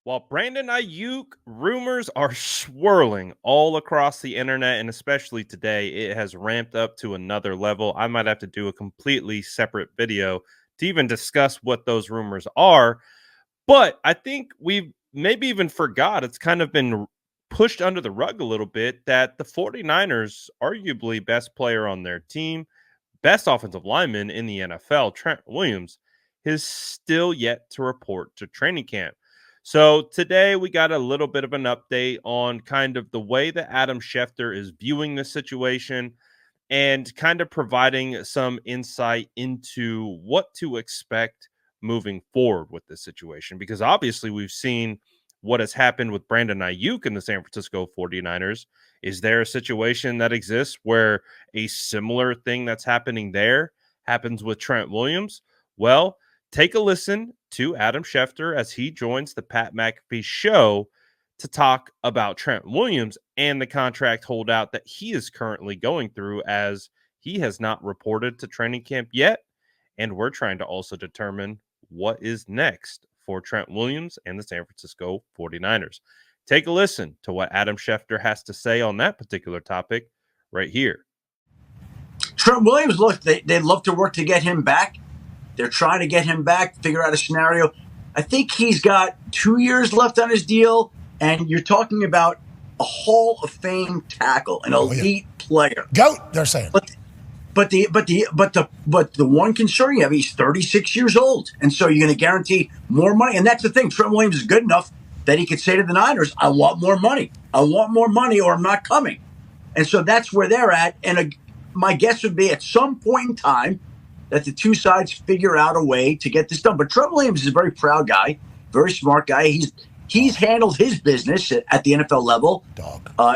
While Brandon Ayuk rumors are swirling all across the internet, and especially today, it has ramped up to another level. I might have to do a completely separate video to even discuss what those rumors are. But I think we've maybe even forgot it's kind of been pushed under the rug a little bit that the 49ers, arguably best player on their team, best offensive lineman in the NFL, Trent Williams, is still yet to report to training camp. So today we got a little bit of an update on kind of the way that Adam Schefter is viewing the situation and kind of providing some insight into what to expect moving forward with this situation. Because obviously we've seen what has happened with Brandon Ayuk in the San Francisco 49ers. Is there a situation that exists where a similar thing that's happening there happens with Trent Williams? Well, take a listen to Adam Schefter as he joins the Pat McAfee show to talk about Trent Williams and the contract holdout that he is currently going through, as he has not reported to training camp yet. And we're trying to also determine what is next for Trent Williams and the San Francisco 49ers. Take a listen to what Adam Schefter has to say on that particular topic right here. Trent Williams, look, they'd love to work to get him back. They're trying to get him back, figure out a scenario. I think he's got 2 years left on his deal, and you're talking about a Hall of Fame tackle, an elite player. GOAT, they're saying. But the one concern you have, he's 36 years old, and so you're going to guarantee more money. And that's the thing. Trent Williams is good enough that he could say to the Niners, "I want more money. I want more money, or I'm not coming." And so that's where they're at. And my guess would be at some point in time that the two sides figure out a way to get this done. But Trent Williams is a very proud guy, very smart guy. He's handled his business at the NFL level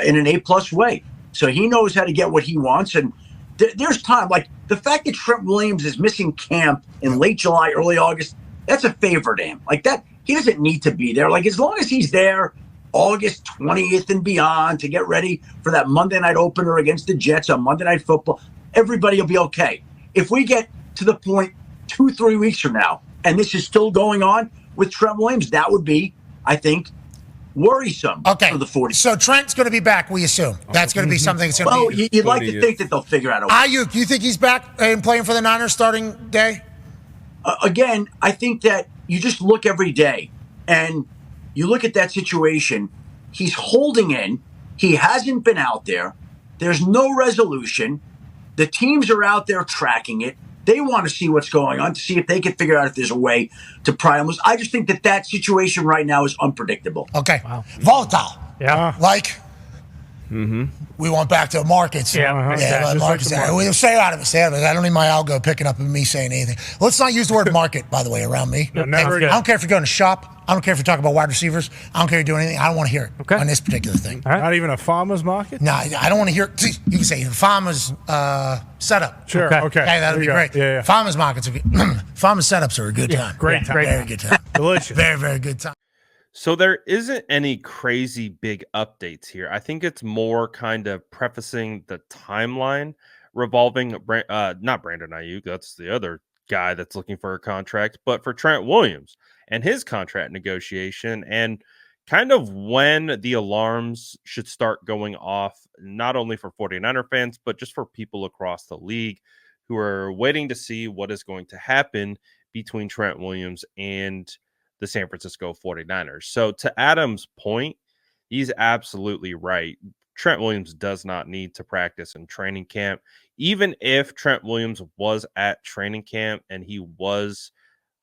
in an A+ way. So he knows how to get what he wants. And there's time. Like the fact that Trent Williams is missing camp in late July, early August, that's a favor to him. Like that, he doesn't need to be there. Like as long as he's there August 20th and beyond to get ready for that Monday night opener against the Jets on Monday Night Football, everybody will be okay. If we get to the point 2-3 weeks from now and this is still going on with Trent Williams, that would be, I think, worrisome for the 40. So Trent's going to be back, we assume. That's going to be something that's going to be... Well, you'd like to think that they'll figure out a way. Ayuk, you think he's back and playing for the Niners starting day? Again, I think that you just look every day and you look at that situation. He's holding in. He hasn't been out there. There's no resolution. The teams are out there tracking it. They want to see what's going on to see if they can figure out if there's a way to pry him loose. I just think that situation right now is unpredictable. Okay. Wow. Volatile. Yeah. Like, we went back to markets. Markets. We'll stay out of it. I don't need my algo picking up and me saying anything. Let's not use the word market, by the way, around me. No, never I don't care if you're going to shop. I don't care if you're talking about wide receivers. I don't care if you're doing anything. I don't want to hear it on this particular thing. Right. Not even a farmer's market? No, I don't want to hear it. See, you can say farmer's setup. Sure, okay. That would be great. Yeah. Farmer's markets are good. Farmer's setups are a good time. Great time. Very good time. Delicious. Very, very good time. So there isn't any crazy big updates here. I think it's more kind of prefacing the timeline revolving, not Brandon Ayuk, that's the other guy that's looking for a contract, but for Trent Williams and his contract negotiation and kind of when the alarms should start going off, not only for 49er fans, but just for people across the league who are waiting to see what is going to happen between Trent Williams and the San Francisco 49ers. So to Adam's point, he's absolutely right. Trent Williams does not need to practice in training camp. Even if Trent Williams was at training camp and he was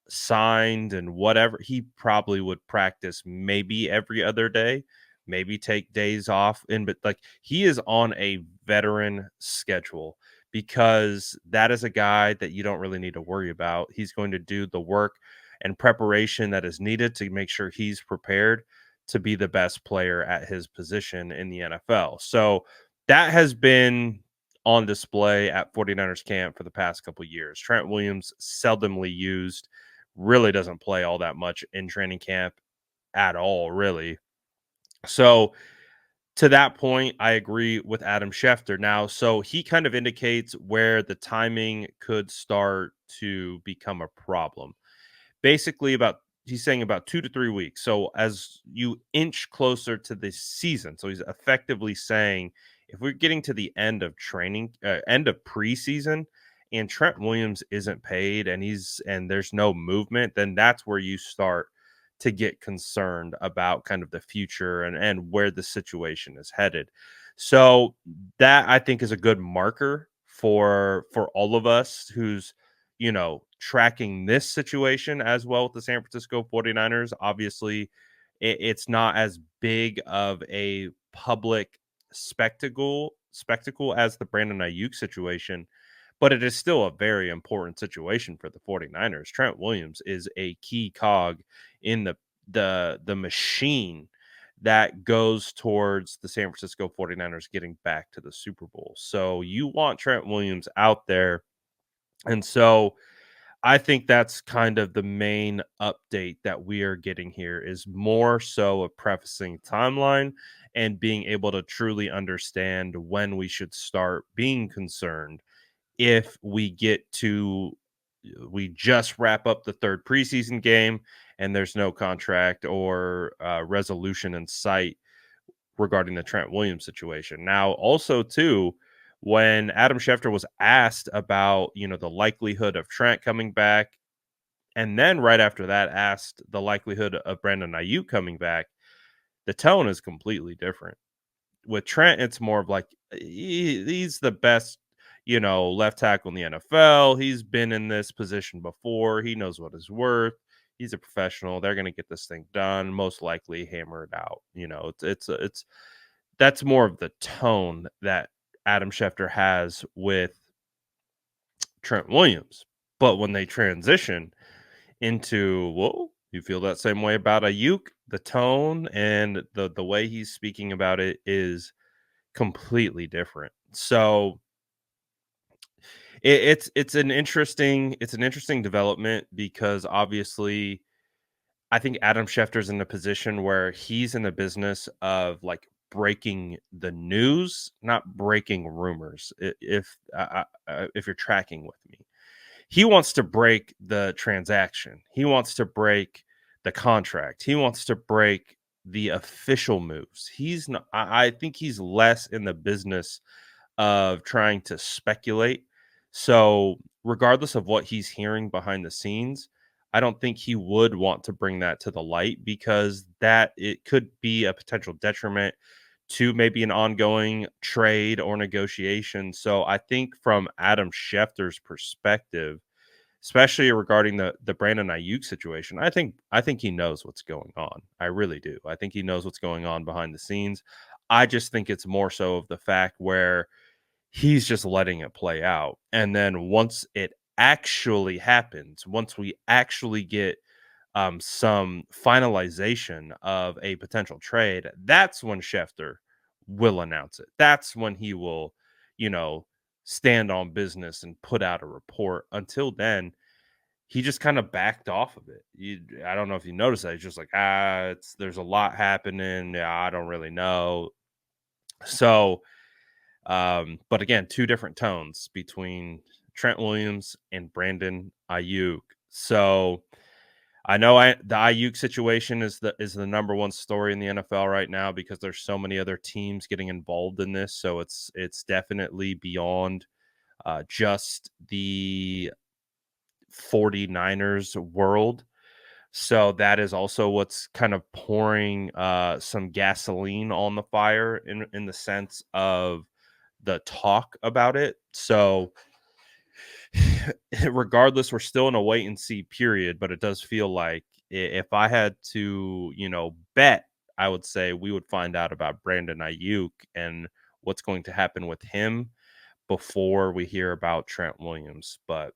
signed and whatever, he probably would practice maybe every other day, maybe take days off. But like he is on a veteran schedule because that is a guy that you don't really need to worry about. He's going to do the work and preparation that is needed to make sure he's prepared to be the best player at his position in the NFL. So that has been on display at 49ers camp for the past couple of years. Trent Williams, seldomly used, really doesn't play all that much in training camp at all, really. So to that point, I agree with Adam Schefter. Now, so he kind of indicates where the timing could start to become a problem. Basically, he's saying about 2 to 3 weeks. So as you inch closer to the season, so he's effectively saying if we're getting to the end of end of preseason, and Trent Williams isn't paid and there's no movement, then that's where you start to get concerned about kind of the future and where the situation is headed. So that I think is a good marker for all of us who's tracking this situation as well with the San Francisco 49ers. Obviously, it's not as big of a public spectacle as the Brandon Ayuk situation, but it is still a very important situation for the 49ers. Trent Williams is a key cog in the machine that goes towards the San Francisco 49ers getting back to the Super Bowl. So you want Trent Williams out there. And so I think that's kind of the main update that we are getting here is more so a prefacing timeline and being able to truly understand when we should start being concerned if we just wrap up the third preseason game and there's no contract or resolution in sight regarding the Trent Williams situation. Now, also too, when Adam Schefter was asked about, the likelihood of Trent coming back, and then right after that asked the likelihood of Brandon Ayuk coming back, the tone is completely different. With Trent, it's more of like he's the best, left tackle in the NFL. He's been in this position before. He knows what it's worth. He's a professional. They're going to get this thing done. Most likely hammer it out. It's that's more of the tone that Adam Schefter has with Trent Williams. But when they transition into, well, you feel that same way about Ayuk, the tone and the way he's speaking about it is completely different. So it's an interesting development because obviously I think Adam Schefter's in a position where he's in the business of like breaking the news, not breaking rumors. If you're tracking with me, he wants to break the transaction. He wants to break the contract. He wants to break the official moves. He's not. I think he's less in the business of trying to speculate. So, regardless of what he's hearing behind the scenes, I don't think he would want to bring that to the light because that it could be a potential detriment to maybe an ongoing trade or negotiation. So, I think from Adam Schefter's perspective, especially regarding the Brandon Ayuk situation, I think he knows what's going on. I really do. I think he knows what's going on behind the scenes. I just think it's more so of the fact where he's just letting it play out. And then once it actually happens, once we actually get some finalization of a potential trade, that's when Schefter will announce it. That's when he will, you know, stand on business and put out a report. Until then, he just kind of backed off of it. I don't know if you noticed that. He's just like, there's a lot happening. Yeah, I don't really know. So, but again, two different tones between Trent Williams and Brandon Ayuk. So I know the Ayuk situation is the number one story in the NFL right now because there's so many other teams getting involved in this. So it's definitely beyond just the 49ers world. So that is also what's kind of pouring some gasoline on the fire in the sense of the talk about it. So regardless, we're still in a wait and see period, but it does feel like if I had to, bet, I would say we would find out about Brandon Ayuk and what's going to happen with him before we hear about Trent Williams. But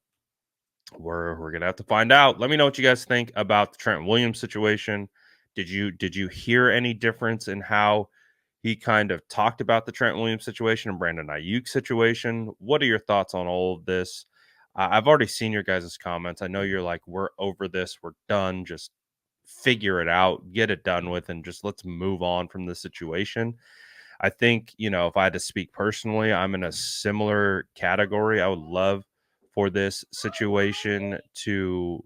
we're gonna have to find out. Let me know what you guys think about the Trent Williams situation. Did you hear any difference in how he kind of talked about the Trent Williams situation and Brandon Ayuk situation? What are your thoughts on all of this? I've already seen your guys' comments. I know you're like, we're over this, we're done. Just figure it out, get it done with, and just let's move on from the situation. I think, if I had to speak personally, I'm in a similar category. I would love for this situation to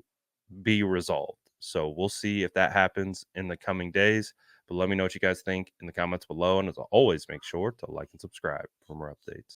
be resolved. So we'll see if that happens in the coming days. But let me know what you guys think in the comments below. And as always, make sure to like and subscribe for more updates.